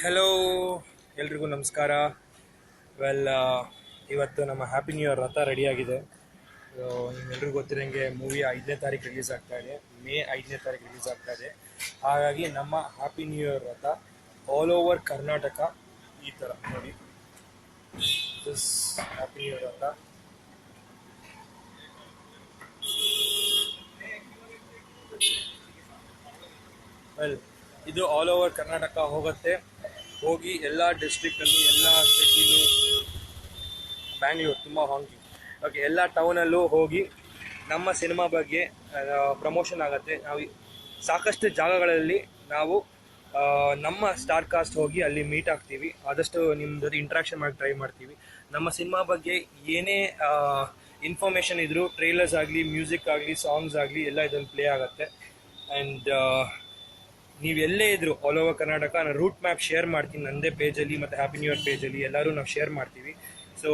Hello, ಎಲ್ರಿಗೂ ನಮಸ್ಕಾರ. Well, ಇವತ್ತು ನಮ್ಮ ಹ್ಯಾಪಿ ನ್ಯೂ ಇಯರ್ ರಥ ರೆಡಿಯಾಗಿದೆ. ನಿಮ್ಮೆಲ್ರಿಗೂ ಗೊತ್ತಿರೋಂಗೆ ಮೂವಿ 5ನೇ ತಾರೀಕು ರಿಲೀಸ್ ಆಗ್ತಾ ಇದೆ. ಮೇ 5ನೇ ತಾರೀಕು ರಿಲೀಸ್ ಆಗ್ತಾ ಇದೆ. ಹಾಗಾಗಿ ನಮ್ಮ ಹ್ಯಾಪಿ ನ್ಯೂ ಇಯರ್ ರಥ ಆಲ್ ಓವರ್ ಕರ್ನಾಟಕ ಈ ಥರ ನೋಡಿ. ದಿಸ್ ಹ್ಯಾಪಿ ನ್ಯೂ ಇಯರ್ ರಥ ವೆಲ್, ಇದು ಆಲ್ ಓವರ್ ಕರ್ನಾಟಕ ಹೋಗಿ ಎಲ್ಲ ಡಿಸ್ಟ್ರಿಕ್ಟಲ್ಲಿ, ಎಲ್ಲ ಸಿಟಿಲೂ, ಬ್ಯಾಂಗ್ಳೂರು ತುಂಬ ಓಕೆ, ಎಲ್ಲ ಟೌನಲ್ಲೂ ಹೋಗಿ ನಮ್ಮ ಸಿನಿಮಾ ಬಗ್ಗೆ ಪ್ರಮೋಷನ್ ಆಗುತ್ತೆ. ನಾವು ಸಾಕಷ್ಟು ಜಾಗಗಳಲ್ಲಿ ನಾವು ನಮ್ಮ ಸ್ಟಾರ್ ಕಾಸ್ಟ್ ಹೋಗಿ ಅಲ್ಲಿ ಮೀಟ್ ಆಗ್ತೀವಿ. ಆದಷ್ಟು ನಿಮ್ಮ ಜೊತೆ ಇಂಟ್ರಾಕ್ಷನ್ ಮಾಡಿ ಟ್ರೈ ಮಾಡ್ತೀವಿ. ನಮ್ಮ ಸಿನಿಮಾ ಬಗ್ಗೆ ಏನೇ ಇನ್ಫಾರ್ಮೇಷನ್ ಇದ್ದರೂ, ಟ್ರೈಲರ್ಸ್ ಆಗಲಿ, ಮ್ಯೂಸಿಕ್ ಆಗಲಿ, ಸಾಂಗ್ಸ್ ಆಗಲಿ, ಎಲ್ಲ ಇದರಲ್ಲಿ ಪ್ಲೇ ಆಗುತ್ತೆ. ಆ್ಯಂಡ್ ನೀವು ಎಲ್ಲೇ ಇದ್ರು ಆಲ್ ಓವರ್ ಕರ್ನಾಟಕ ನಾನು ರೂಟ್ ಮ್ಯಾಪ್ ಶೇರ್ ಮಾಡ್ತೀನಿ ನನ್ನದೇ ಪೇಜಲ್ಲಿ ಮತ್ತು ಹ್ಯಾಪಿ ನ್ಯೂ ಇಯರ್ ಪೇಜಲ್ಲಿ ಎಲ್ಲರೂ ನಾವು ಶೇರ್ ಮಾಡ್ತೀವಿ. ಸೊ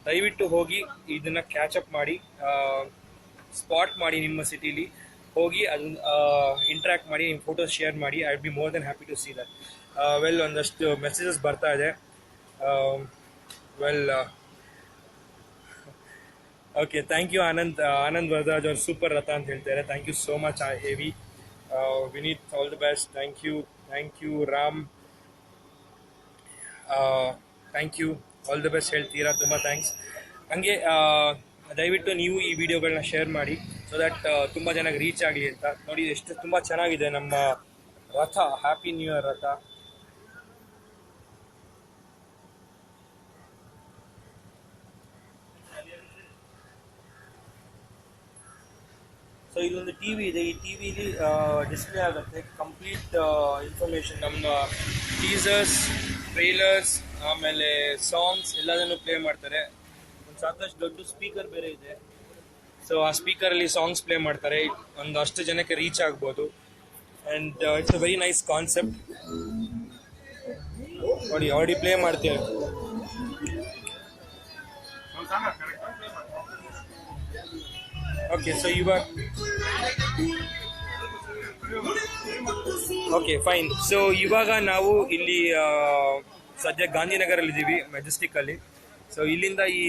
ದಯವಿಟ್ಟು ಹೋಗಿ ಇದನ್ನು ಕ್ಯಾಚಪ್ ಮಾಡಿ, ಸ್ಪಾಟ್ ಮಾಡಿ, ನಿಮ್ಮ ಸಿಟಿಲಿ ಹೋಗಿ ಅದನ್ನ ಇಂಟ್ರ್ಯಾಕ್ಟ್ ಮಾಡಿ, ನಿಮ್ಮ ಫೋಟೋಸ್ ಶೇರ್ ಮಾಡಿ. I will be more than happy to see that. Well, ಒಂದಷ್ಟು ಮೆಸೇಜಸ್ ಬರ್ತಾ ಇದೆ. Well, okay, thank you Anand Varadaraj ಅವ್ರು ಸೂಪರ್ ರಥ ಅಂತ ಹೇಳ್ತಾರೆ. ಥ್ಯಾಂಕ್ ಯು ಸೋ ಮಚ್ ಹೆವಿ. Vineeth, all the best. Thank you Ram, thank you, all the best ಹೇಳ್ತೀರಾ, ತುಂಬ ಥ್ಯಾಂಕ್ಸ್. ಹಂಗೆ ದಯವಿಟ್ಟು ನೀವು ಈ ವಿಡಿಯೋಗಳನ್ನ ಶೇರ್ ಮಾಡಿ, ಸೊ ದ್ಯಾಟ್ ತುಂಬ ಜನಕ್ಕೆ ರೀಚ್ ಆಗಲಿ ಅಂತ. ನೋಡಿ ಎಷ್ಟು ತುಂಬ ಚೆನ್ನಾಗಿದೆ ನಮ್ಮ ರಥ, ಹ್ಯಾಪಿ ನ್ಯೂ ಇಯರ್ ರಥ. ಸೊ ಇಲ್ಲೊಂದು ಟಿ ವಿ ಇದೆ. ಈ ಟಿ ವಿಲಿ ಡಿಸ್ಪ್ಲೇ ಆಗುತ್ತೆ ಕಂಪ್ಲೀಟ್ ಇನ್ಫಾರ್ಮೇಷನ್, ನಮ್ಮ ಟೀಸರ್ಸ್, ಟ್ರೈಲರ್ಸ್, ಆಮೇಲೆ ಸಾಂಗ್ಸ್ ಎಲ್ಲದನ್ನು ಪ್ಲೇ ಮಾಡ್ತಾರೆ. ಒಂದು ಸಾಕಷ್ಟು ದೊಡ್ಡ ಸ್ಪೀಕರ್ ಬೇರೆ ಇದೆ. ಸೊ ಆ ಸ್ಪೀಕರಲ್ಲಿ ಸಾಂಗ್ಸ್ ಪ್ಲೇ ಮಾಡ್ತಾರೆ. ಒಂದು ಅಷ್ಟು ಜನಕ್ಕೆ ರೀಚ್ ಆಗ್ಬೋದು. And it's a very nice concept. ನೋಡಿ, ಆಲ್ರೆಡಿ ಪ್ಲೇ ಮಾಡ್ತೀವಿ. ಓಕೆ, ಸೊ ಇವಾಗ ಓಕೆ ಫೈನ್. ಸೊ ಇವಾಗ ನಾವು ಇಲ್ಲಿ ಸದ್ಯ ಗಾಂಧಿನಗರಲ್ಲಿದ್ದೀವಿ, ಮೆಜೆಸ್ಟಿಕ್ಕಲ್ಲಿ. ಸೊ ಇಲ್ಲಿಂದ ಈ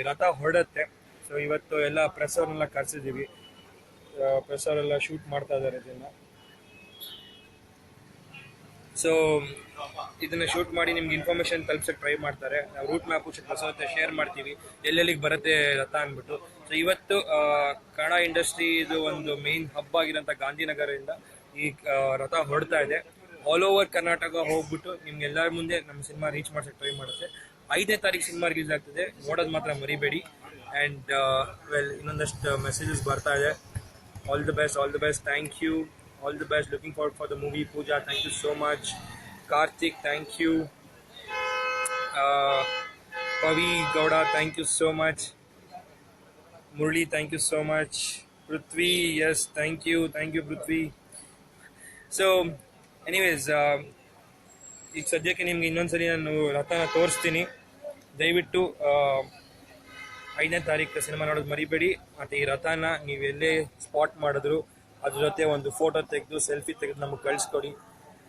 ರಥ ಹೊರಡುತ್ತೆ. ಸೊ ಇವತ್ತು ಎಲ್ಲ ಪ್ರೆಸ್ ಅವ್ರನ್ನೆಲ್ಲ ಕರೆಸಿದ್ದೀವಿ. ಪ್ರೆಸ್ ಅವರೆಲ್ಲ ಶೂಟ್ ಮಾಡ್ತಾ ಇದ್ದಾರೆ ಇದನ್ನು. ಸೊ ಇದನ್ನು ಶೂಟ್ ಮಾಡಿ ನಿಮ್ಗೆ ಇನ್ಫಾರ್ಮೇಷನ್ ತಲುಪಿಸೋಕ್ಕೆ ಟ್ರೈ ಮಾಡ್ತಾರೆ. ನಾವು ರೂಟ್ ಮ್ಯಾಪು ಪ್ರೆಸ್ ಜೊತೆ ಶೇರ್ ಮಾಡ್ತೀವಿ ಎಲ್ಲೆಲ್ಲಿಗೆ ಬರುತ್ತೆ ರಥ ಅಂದ್ಬಿಟ್ಟು. ಸೊ ಇವತ್ತು ಕನ್ನಡ ಇಂಡಸ್ಟ್ರಿದು ಒಂದು ಮೇನ್ ಹಬ್ ಆಗಿರೋಂಥ ಗಾಂಧಿನಗರದಿಂದ ಈ ರಥ ಹೊರಡ್ತಾ ಇದೆ. ಆಲ್ ಓವರ್ ಕರ್ನಾಟಕ ಹೋಗ್ಬಿಟ್ಟು ನಿಮ್ಗೆಲ್ಲರ ಮುಂದೆ ನಮ್ಮ ಸಿನಿಮಾ ರೀಚ್ ಮಾಡ್ಸೋಕ್ಕೆ ಟ್ರೈ ಮಾಡುತ್ತೆ. 5ನೇ ತಾರೀಕು ಸಿನಿಮಾ ರಿಲೀಸ್ ಆಗ್ತದೆ, ನೋಡೋದು ಮಾತ್ರ ಮರಿಬೇಡಿ. ಆ್ಯಂಡ್ ವೆಲ್, ಇನ್ನೊಂದಷ್ಟು ಮೆಸೇಜಸ್ ಬರ್ತಾ ಇದೆ. All the best, thank you, all the best, looking forward for the movie. Pooja, thank you so much. Karthik, thank you. Pavi Gowda, thank you so much. Murali, thank you so much. Prithvi, S, thank you Prithvi. So anyways, ಈಗ ಸದ್ಯಕ್ಕೆ ನಿಮ್ಗೆ ಇನ್ನೊಂದ್ಸರಿ ನಾನು ರಥನ ತೋರಿಸ್ತೀನಿ. ದಯವಿಟ್ಟು 5ನೇ ತಾರೀಕು cinema ನೋಡೋದು ಮರಿಬೇಡಿ. ಮತ್ತು ಈ ರಥನ ನೀವೆಲ್ಲೇ ಸ್ಪಾಟ್ ಮಾಡಿದ್ರು ಅದ್ರ ಜೊತೆ ಒಂದು ಫೋಟೋ ತೆಗೆದು, ಸೆಲ್ಫಿ ತೆಗೆದು ನಮಗೆ ಕಳಿಸ್ಕೊಡಿ.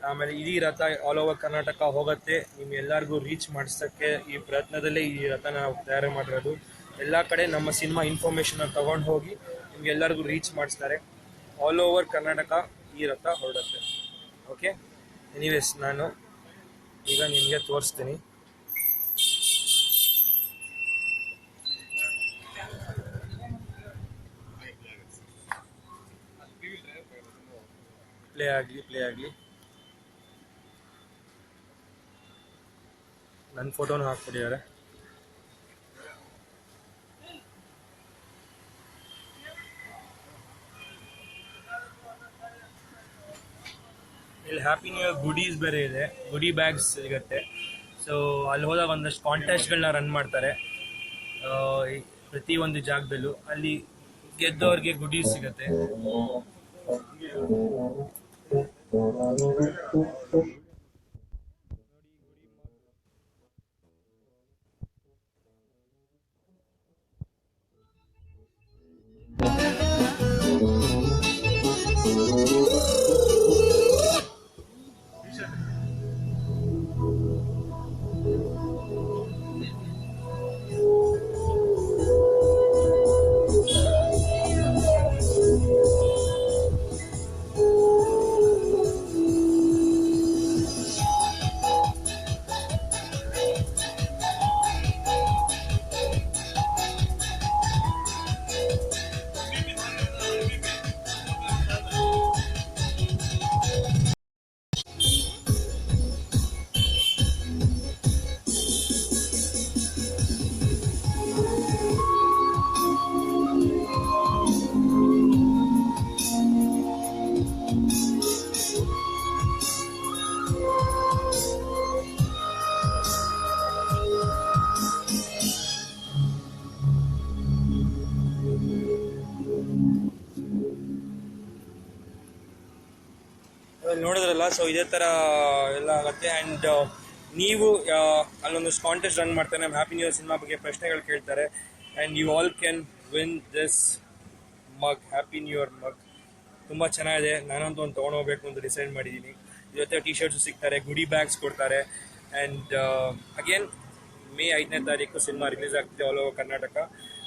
ಆಮೇಲೆ ಇಡೀ ರಥ ಆಲ್ ಓವರ್ ಕರ್ನಾಟಕ ಹೋಗುತ್ತೆ. ನಿಮ್ಗೆಲ್ಲರಿಗೂ ರೀಚ್ ಮಾಡಿಸೋಕ್ಕೆ ಈ ಪ್ರಯತ್ನದಲ್ಲೇ ಈ ರಥನ ನಾವು ತಯಾರು ಮಾಡಿರೋದು. ಎಲ್ಲ ಕಡೆ ನಮ್ಮ ಸಿನಿಮಾ ಇನ್ಫಾರ್ಮೇಷನ್ನ ತೊಗೊಂಡು ಹೋಗಿ ನಿಮ್ಗೆಲ್ಲರಿಗೂ ರೀಚ್ ಮಾಡಿಸ್ತಾರೆ. ಆಲ್ ಓವರ್ ಕರ್ನಾಟಕ ಈ ರಥ ಹೊರಡುತ್ತೆ. ಓಕೆ, ಎನಿವೇಸ್, ನಾನು ಈಗ ನಿಮಗೆ ತೋರಿಸ್ತೀನಿ. ಪ್ಲೇ ಆಗಲಿ. ನನ್ನ ಫೋಟೋನು ಹಾಕ್ಬಿಟ್ಟಿದ್ದಾರೆ. ಇಲ್ಲಿ ಹ್ಯಾಪಿ ನ್ಯೂ ಇಯರ್ ಗುಡೀಸ್ ಬೇರೆ ಇದೆ, ಗುಡಿ ಬ್ಯಾಗ್ಸ್ ಸಿಗುತ್ತೆ. ಸೊ ಅಲ್ಲಿ ಹೋದಾಗ ಒಂದಷ್ಟು ಕಾಂಟೆಸ್ಟ್ಗಳನ್ನ ರನ್ ಮಾಡ್ತಾರೆ ಪ್ರತಿ ಒಂದು ಜಾಗದಲ್ಲೂ. ಅಲ್ಲಿ ಗೆದ್ದವ್ರಿಗೆ ಗುಡೀಸ್ ಸಿಗುತ್ತೆ. ನೋಡಿದ್ರಲ್ಲ, ಸೊ ಇದೇ ಥರ ಎಲ್ಲ ಆಗುತ್ತೆ. ಆ್ಯಂಡ್ ನೀವು ಅಲ್ಲೊಂದು ಕಾಂಟೆಸ್ಟ್ ರನ್ ಮಾಡ್ತಾರೆ, ನಮ್ಮ ಹ್ಯಾಪಿ ನ್ಯೂ ಇಯರ್ ಸಿನಿಮಾ ಬಗ್ಗೆ ಪ್ರಶ್ನೆಗಳು ಕೇಳ್ತಾರೆ. And you all can win this mug, happy new year mug. ತುಂಬ ಚೆನ್ನಾಗಿದೆ, ನಾನಂತೂ ಒಂದು ತೊಗೊಂಡೋಗ್ಬೇಕು ಅಂತ ಡಿಸೈಡ್ ಮಾಡಿದ್ದೀನಿ. ಜೊತೆ ಟಿ ಶರ್ಟ್ಸು ಸಿಗ್ತಾರೆ, ಗುಡಿ ಬ್ಯಾಗ್ಸ್ ಕೊಡ್ತಾರೆ. ಆ್ಯಂಡ್ ಅಗೇನ್ ಮೇ 5ನೇ ತಾರೀಕು ಸಿನಿಮಾ ರಿಲೀಸ್ ಆಗ್ತಿದೆ ಆಲ್ ಓವರ್ ಕರ್ನಾಟಕ.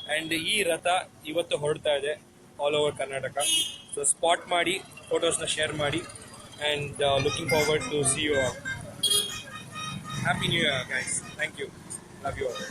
ಆ್ಯಂಡ್ ಈ ರಥ ಇವತ್ತು ಹೊರಡ್ತಾ ಇದೆ all over Karnataka. So spot ಮಾಡಿ, ಫೋಟೋಸ್ನ ಶೇರ್ ಮಾಡಿ. And looking forward to see you all. Happy New Year, guys. Thank you. Love you all.